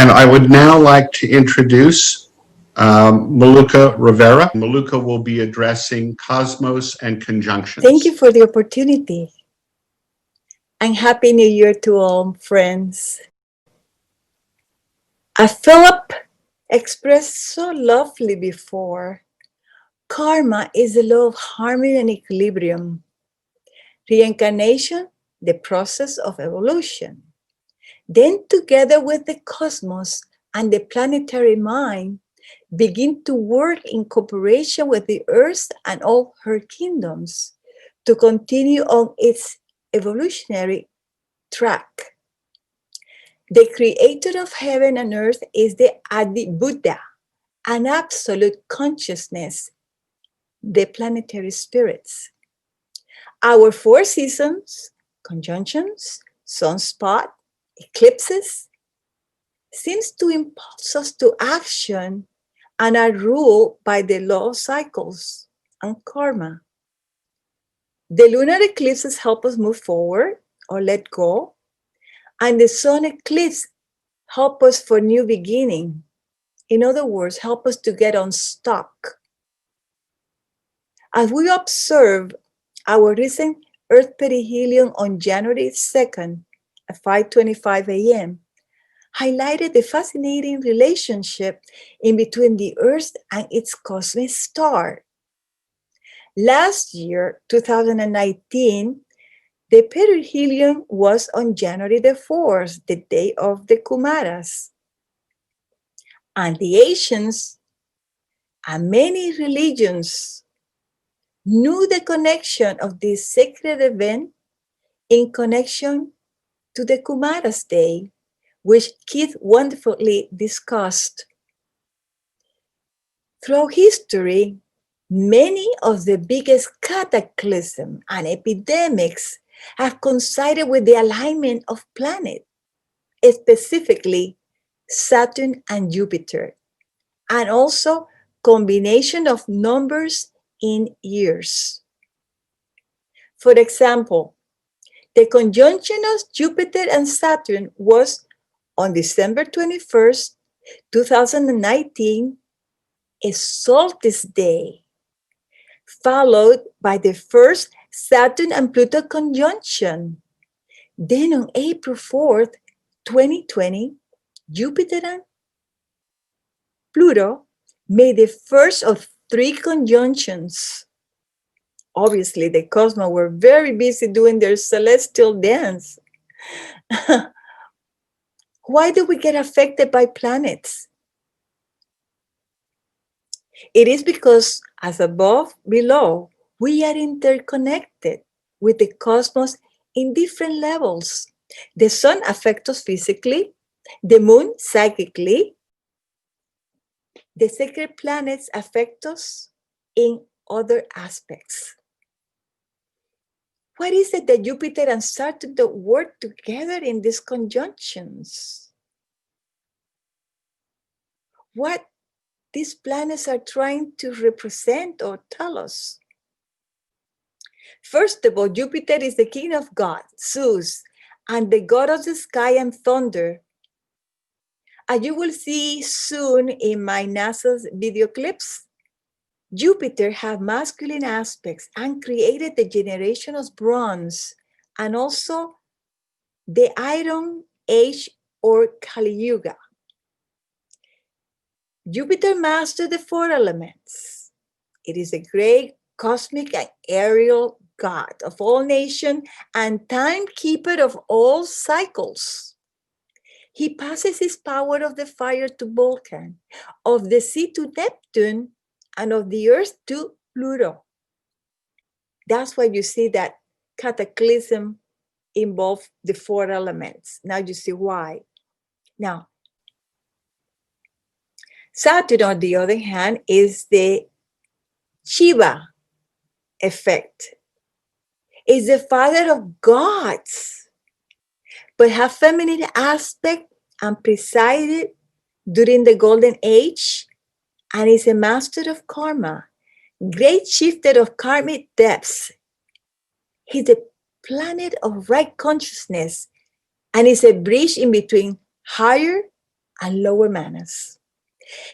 And I would now like to introduce Miluka Rivera. Miluka will be addressing cosmos and conjunctions. Thank you for the opportunity. And Happy New Year to all friends. As Philip expressed so lovely before, karma is the law of harmony and equilibrium. Reincarnation, the process of evolution. Then, together with the cosmos and the planetary mind, begin to work in cooperation with the earth and all her kingdoms to continue on its evolutionary track. The creator of heaven and earth is the Adi Buddha, an absolute consciousness, the planetary spirits. Our four seasons, conjunctions, sunspot, eclipses, seems to impulse us to action and are ruled by the law of cycles and karma. The lunar eclipses help us move forward or let go, and the sun eclipse help us for new beginning. In other words, help us to get unstuck. As we observe our recent Earth perihelion on January 2nd at 5:25 a.m., highlighted the fascinating relationship in between the Earth and its cosmic star. Last year, 2019, the perihelion was on January the 4th, the day of the Kumaras. And the Asians and many religions knew the connection of this sacred event in connection to the Kumaras Day, which Keith wonderfully discussed. Throughout history, many of the biggest cataclysms and epidemics have coincided with the alignment of planets, specifically Saturn and Jupiter, and also combination of numbers in years. For example, the conjunction of Jupiter and Saturn was on December 21st, 2019, a solstice day, followed by the first Saturn and Pluto conjunction. Then on April 4th, 2020, Jupiter and Pluto made the first of three conjunctions. Obviously, the cosmos were very busy doing their celestial dance. Why do we get affected by planets? It is because, as above, below, we are interconnected with the cosmos in different levels. The sun affects us physically, the moon psychically, the sacred planets affect us in other aspects. What is it that Jupiter and Saturn work together in these conjunctions? What these planets are trying to represent or tell us? First of all, Jupiter is the king of God, Zeus, and the god of the sky and thunder. As you will see soon in my NASA's video clips, Jupiter have masculine aspects and created the generation of bronze and also the Iron Age or Kali Yuga. Jupiter mastered the four elements. It is a great cosmic and aerial god of all nations and timekeeper of all cycles. He passes his power of the fire to Vulcan, of the sea to Neptune, and of the earth to Pluto. That's why you see that cataclysm involved the four elements. Now you see why. Now, Saturn, on the other hand, is the Shiva effect. Is the father of gods, but have feminine aspect and presided during the golden age, and is a master of karma, great shifter of karmic depths. He's the planet of right consciousness and is a bridge in between higher and lower manas.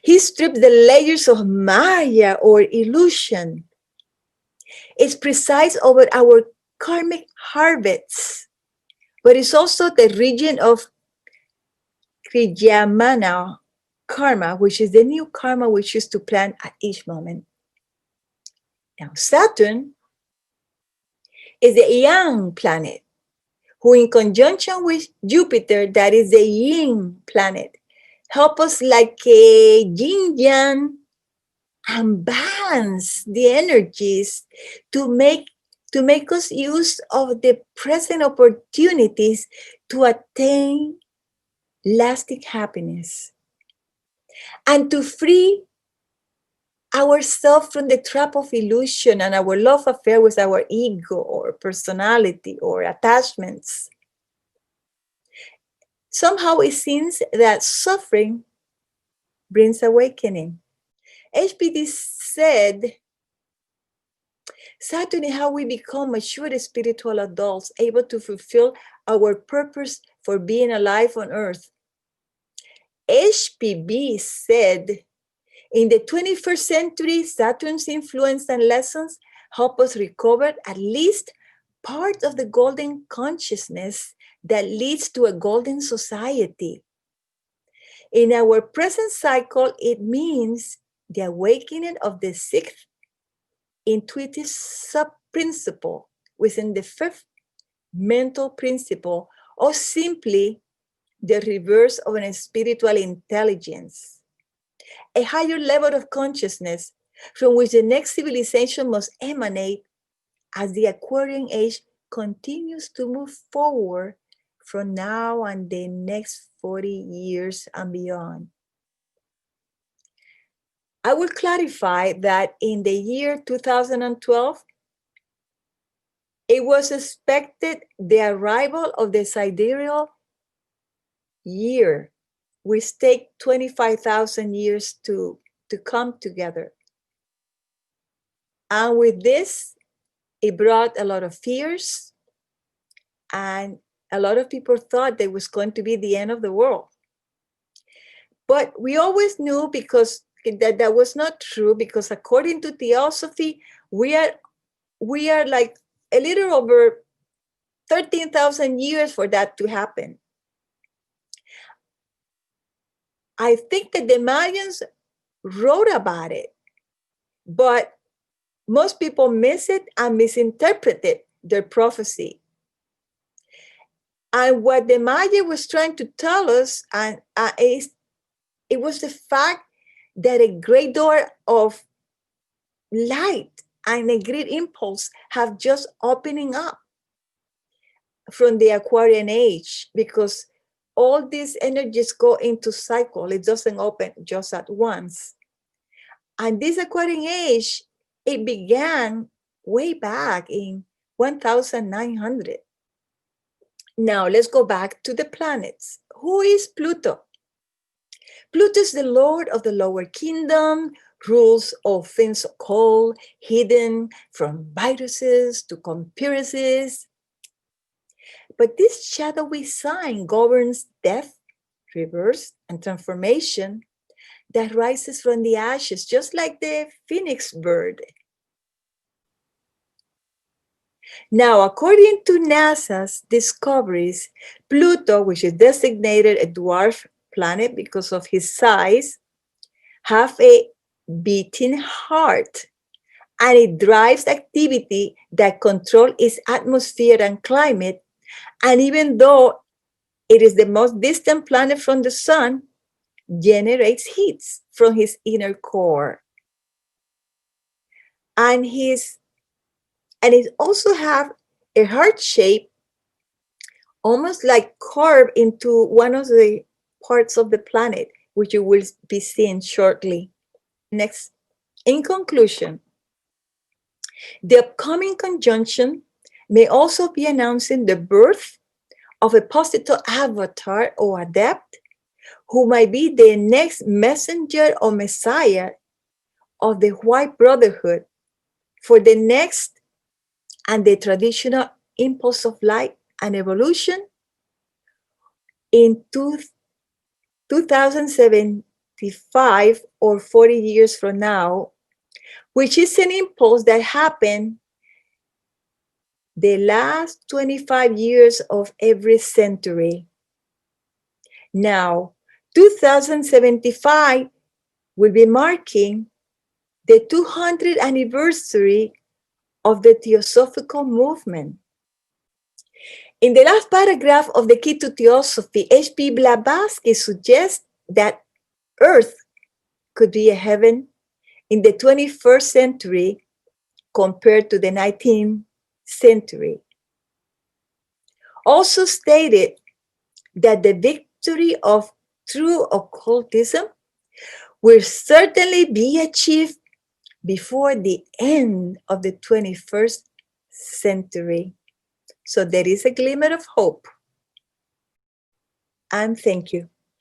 He strips the layers of Maya or illusion. It's precise over our karmic harvests, but it's also the region of Kriyamana karma, which is the new karma we choose to plant at each moment. Now, Saturn is the yang planet, who in conjunction with Jupiter, that is the yin planet, help us like a yin-yang and balance the energies to make us use of the present opportunities to attain lasting happiness and to free ourselves from the trap of illusion and our love affair with our ego or personality or attachments. Somehow it seems that suffering brings awakening. HPD said, Saturn is how we become mature spiritual adults, able to fulfill our purpose for being alive on earth. HPB said, in the 21st century, Saturn's influence and lessons help us recover at least part of the golden consciousness that leads to a golden society. In our present cycle, it means the awakening of the sixth intuitive sub-principle within the fifth mental principle, or simply the reverse of an spiritual intelligence. A higher level of consciousness from which the next civilization must emanate as the Aquarian age continues to move forward from now and the next 40 years and beyond. I will clarify that in the year 2012, it was expected the arrival of the sidereal year, which take 25,000 years to come together. And with this, it brought a lot of fears, and a lot of people thought that it was going to be the end of the world. But we always knew because that was not true, because according to theosophy, we are like a little over 13,000 years for that to happen. I think that the Mayans wrote about it, but most people miss it and misinterpreted their prophecy. And what the Maya was trying to tell us is it was the fact that a great door of light and a great impulse have just opening up from the Aquarian age, because all these energies go into cycle. It doesn't open just at once. And this Aquarian age, it began way back in 1900. Now let's go back to the planets. Who is Pluto? Pluto is the lord of the lower kingdom, rules of things occult, hidden, from viruses to conspiracies. But this shadowy sign governs death, rebirth, and transformation that rises from the ashes, just like the phoenix bird. Now, according to NASA's discoveries, Pluto, which is designated a dwarf planet because of his size, have a beating heart, and it drives activity that controls its atmosphere and climate. And even though it is the most distant planet from the sun, generates heat from his inner core. And it also have a heart shape, almost like carved into one of the parts of the planet, which you will be seeing shortly. Next, in conclusion, the upcoming conjunction may also be announcing the birth of a positive avatar or adept who might be the next messenger or messiah of the White Brotherhood for the next and the traditional impulse of light and evolution in 2075 or 40 years from now, which is an impulse that happened the last 25 years of every century. Now, 2075 will be marking the 200th anniversary of the Theosophical movement. In the last paragraph of the Key to Theosophy, H.P. Blavatsky suggests that Earth could be a heaven in the 21st century compared to the 19th century. Also stated that the victory of true occultism will certainly be achieved before the end of the 21st century. So there is a glimmer of hope. And thank you.